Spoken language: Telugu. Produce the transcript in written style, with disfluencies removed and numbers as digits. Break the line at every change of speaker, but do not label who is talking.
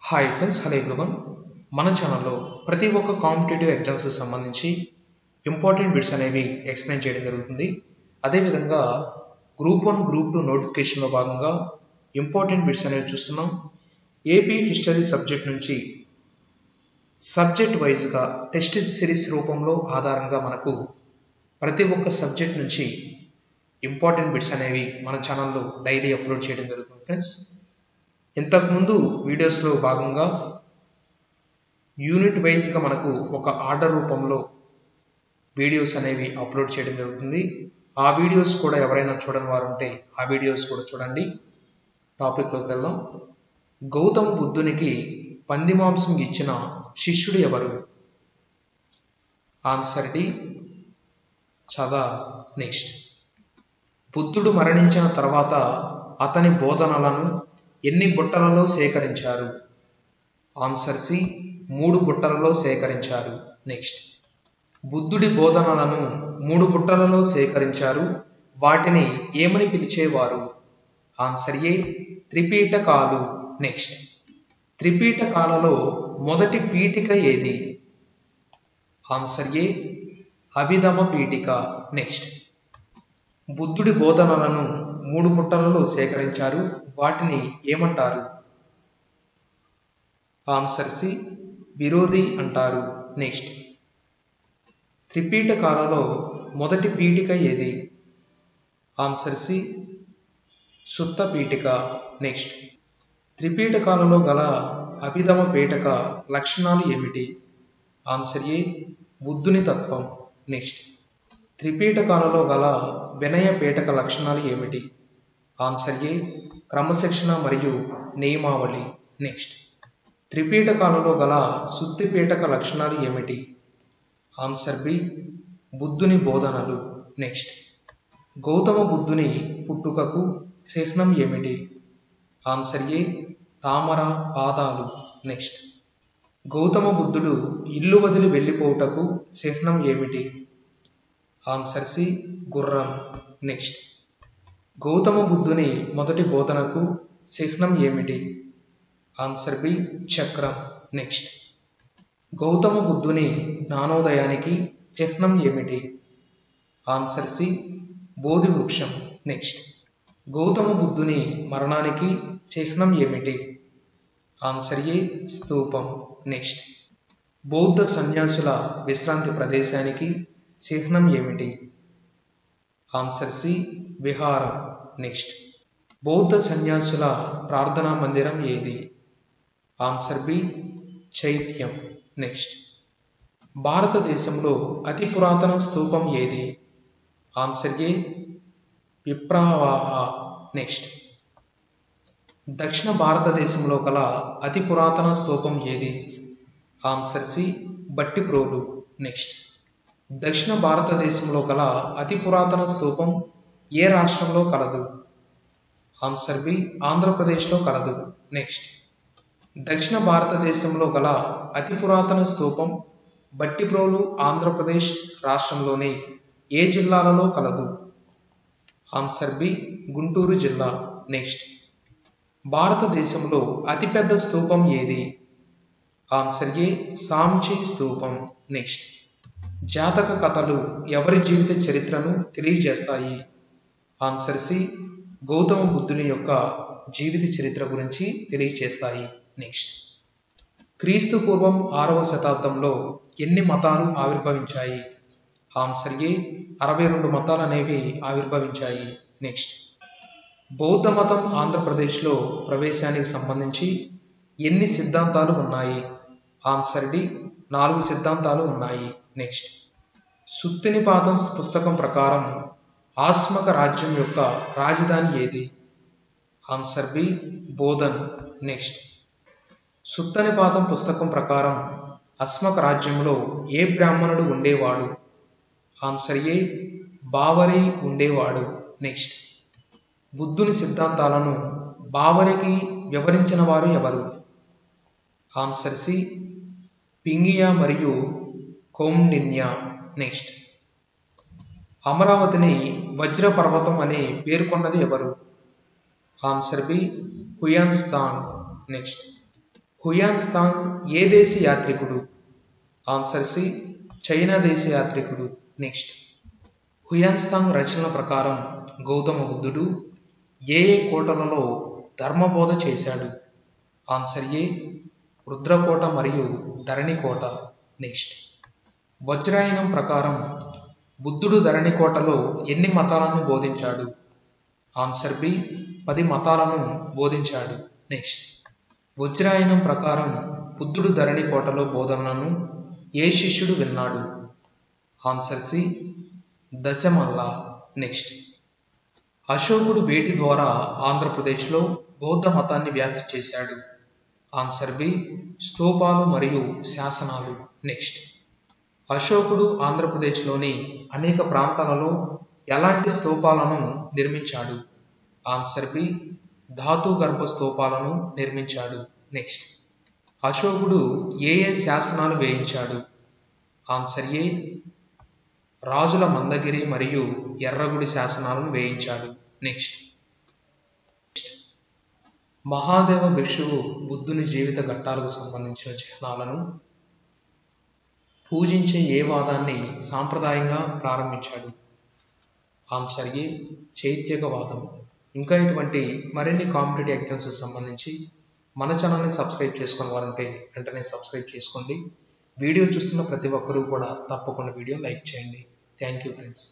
Hi friends, hello everyone. మన ఛానల్లో ప్రతి ఒక్క కాంపిటేటివ్ ఎగ్జామ్స్ సంబంధించి ఇంపార్టెంట్ బిట్స్ అనేవి ఎక్స్ప్లెయిన్ చేయడం జరుగుతుంది. అదేవిధంగా గ్రూప్ 1, గ్రూప్ 2 నోటిఫికేషన్లో భాగంగా ఇంపార్టెంట్ బిట్స్ అనేవి చూస్తున్నాం. ఏపీ హిస్టరీ సబ్జెక్ట్ నుంచి సబ్జెక్ట్ వైజ్గా టెస్ట్ సిరీస్ రూపంలో ఆధారంగా మనకు ప్రతి ఒక్క సబ్జెక్ట్ నుంచి ఇంపార్టెంట్ బిట్స్ అనేవి మన ఛానల్లో డైలీ అప్లోడ్ చేయడం జరుగుతుంది ఫ్రెండ్స్. ఇంతకుముందు వీడియోస్లో భాగంగా యూనిట్ వైజ్గా మనకు ఒక ఆర్డర్ రూపంలో వీడియోస్ అనేవి అప్లోడ్ చేయడం జరుగుతుంది. ఆ వీడియోస్ కూడా ఎవరైనా చూడని వారు ఉంటే ఆ వీడియోస్ కూడా చూడండి. టాపిక్లోకి వెళ్దాం. గౌతమ బుద్ధునికి పంది మాంసం ఇచ్చిన శిష్యుడు ఎవరు? Answer D చదా. నెక్స్ట్, బుద్ధుడు మరణించిన తర్వాత అతని బోధనలను ఎన్ని బుట్టలలో సేకరించారు? ఆన్సర్ సి 3 బుట్టలలో సేకరించారు. నెక్స్ట్, బుద్ధుడి బోధనలను 3 బుట్టలలో సేకరించారు. వాటిని ఏమని పిలిచేవారు? ఆన్సర్ ఏ త్రిపీటకాలు. నెక్స్ట్, త్రిపీటకాలలో మొదటి పీఠిక ఏది? ఆన్సర్ ఏ అభిధమ పీఠిక. నెక్స్ట్, బుద్ధుడి బోధనలను 3 బుట్టలలో సేకరించారు. వాటిని ఏమంటారు? ఆన్సర్ సి విరోధి అంటారు. నెక్స్ట్, త్రిపీటకాలలో మొదటి పీఠిక ఏది? Answer C Sutta Pitaka. Next, త్రిపీటకాలలో గల అభిధమ పీఠక లక్షణాలు ఏమిటి? ఆన్సర్ ఏ బుద్ధుని తత్వం. నెక్స్ట్, త్రిపీటకాలలో గల వినయ పీఠక లక్షణాలు ఏమిటి? ఆన్సర్ ఏ క్రమశిక్షణ మరియు నియమావళి. నెక్స్ట్, త్రిపీటకాలలో గల సుత్తి పీఠక లక్షణాలు ఏమిటి? ఆన్సర్ బి బుద్ధుని బోధనలు. నెక్స్ట్, గౌతమ బుద్ధుని పుట్టుకకు చిహ్నం ఏమిటి? ఆన్సర్ ఏ తామర పాదాలు. నెక్స్ట్, గౌతమ బుద్ధుడు ఇల్లు వదిలి వెళ్ళిపోవుటకు చిహ్నం ఏమిటి? ఆన్సర్ సి గుర్రం. నెక్స్ట్, గౌతమ బుద్ధుని మొదటి బోధనకు చిహ్నం ఏమిటి? ఆన్సర్ బి చక్రం. నెక్స్ట్, గౌతమ బుద్ధుని జ్ఞానోదయానికి చిహ్నం ఏమిటి? ఆన్సర్ సి బోధి వృక్షం. నెక్స్ట్, గౌతమ బుద్ధుని మరణానికి చిహ్నం ఏమిటి? ఆన్సర్ ఏ స్తూపం. నెక్స్ట్, బౌద్ధ సన్యాసుల విశ్రాంతి ప్రదేశానికి చిహ్నం ఏమిటి? ఆన్సర్ సి విహారం. నెక్స్ట్, బౌద్ధ సన్యాసుల ప్రార్థనా మందిరం ఏది? Answer B చైత్యం. నెక్స్ట్, భారతదేశంలో అతి పురాతన స్తూపం ఏది? ఆన్సర్ ఏ విప్రవాహ. నెక్స్ట్, దక్షిణ భారతదేశంలో గల అతి పురాతన స్తూపం ఏది? Answer C Bhattiprolu. నెక్స్ట్, దక్షిణ భారతదేశంలో గల అతి పురాతన స్తూపం ఏ రాష్ట్రంలో కలదు? ఆన్సర్ బి ఆంధ్రప్రదేశ్లో కలదు. నెక్స్ట్, దక్షిణ భారతదేశంలో గల అతి పురాతన స్తూపం బట్టిప్రోలు ఆంధ్రప్రదేశ్ రాష్ట్రంలోని ఏ జిల్లాలలో కలదు? ఆన్సర్ బి గుంటూరు జిల్లా. నెక్స్ట్, భారతదేశంలో అతిపెద్ద స్తూపం ఏది? ఆన్సర్ ఏ సాంచి స్తూపం. నెక్స్ట్, జాతక కథలు ఎవరి జీవిత చరిత్రను తెలియజేస్తాయి? ఆన్సర్ సి గౌతమ బుద్ధుని యొక్క జీవిత చరిత్ర గురించి తెలియజేస్తాయి. నెక్స్ట్, క్రీస్తు పూర్వం 6వ శతాబ్దంలో ఎన్ని మతాలు ఆవిర్భవించాయి? ఆన్సర్ ఏ 62 మతాలు అనేవి ఆవిర్భవించాయి. నెక్స్ట్, బౌద్ధ మతం ఆంధ్రప్రదేశ్లో ప్రవేశానికి సంబంధించి ఎన్ని సిద్ధాంతాలు ఉన్నాయి? ఆన్సర్ డి 4 సిద్ధాంతాలు ఉన్నాయి. నెక్స్ట్, సుత్తినిపాతం పుస్తకం ప్రకారం ఆస్మక రాజ్యం యొక్క రాజధాని ఏది? Answer B Bodhan. నెక్స్ట్, సుత్తనిపాతం పుస్తకం ప్రకారం అస్మక రాజ్యంలో ఏ బ్రాహ్మణుడు ఉండేవాడు? ఆన్సర్ ఏ బావరి ఉండేవాడు. నెక్స్ట్, బుద్ధుని సిద్ధాంతాలను బావరికి వివరించిన వారు ఎవరు? ఆన్సర్ సి పింగియా మరియు కౌండిన్యా. నెక్స్ట్, అమరావతిని వజ్ర పర్వతం అని పేర్కొన్నది ఎవరు? Answer B Hiuen Tsang. Next, Hiuen Tsang ఏ దేశ యాత్రికుడు? ఆన్సర్ సి, చైనా దేశ యాత్రికుడు. నెక్స్ట్, హుయాన్సాంగ్ రచనల ప్రకారం గౌతమ బుద్ధుడు ఏ కోటలలో ధర్మబోధ చేశాడు? ఆన్సర్ ఏ, రుద్రకోట మరియు ధరణికోట. నెక్స్ట్, వజ్రాయనం ప్రకారం బుద్ధుడు ధరణికోటలో ఎన్ని మతాలను బోధించాడు? ఆన్సర్ బి, 10 మతాలను బోధించాడు. నెక్స్ట్, వజ్రాయనం ప్రకారం బుద్ధుడు ధరణికోటలో బోధనలను ఏ శిష్యుడు విన్నాడు? Answer C, దశమల్ల. నెక్స్ట్, అశోకుడు వేటి ద్వారా ఆంధ్రప్రదేశ్లో బౌద్ధ మతాన్ని వ్యాప్తి చేశాడు? ఆన్సర్ బి, స్తూపాలు మరియు శాసనాలు. నెక్స్ట్, అశోకుడు ఆంధ్రప్రదేశ్లోని అనేక ప్రాంతాలలో ఎలాంటి స్తూపాలను నిర్మించాడు? ఆన్సర్ బి, ధాతు గర్భ స్తూపాలను నిర్మించాడు. నెక్స్ట్, అశోకుడు ఏ శాసనాలు వేయించాడు? ఆన్సర్ ఏ, రాజుల మందగిరి మరియు ఎర్రగుడి శాసనాలను వేయించాడు. నెక్స్ట్, మహాదేవ భిక్షువు బుద్ధుని జీవిత ఘట్టాలకు సంబంధించిన చిహ్నాలను పూజించే ఏ వాదాన్ని సాంప్రదాయంగా ప్రారంభించాడు? ఆన్సర్ ఏ, చైత్యకవాదం. ఇంకా ఇటువంటి మరిన్ని కాంపిటేటివ్ ఎగ్జామ్స్ సంబంధించి మన ఛానల్ని సబ్స్క్రైబ్ చేసుకుని వారంటే వెంటనే సబ్స్క్రైబ్ చేసుకోండి. వీడియో చూస్తున్న ప్రతి ఒక్కరూ కూడా తప్పకుండా వీడియో లైక్ చేయండి. Thank you friends.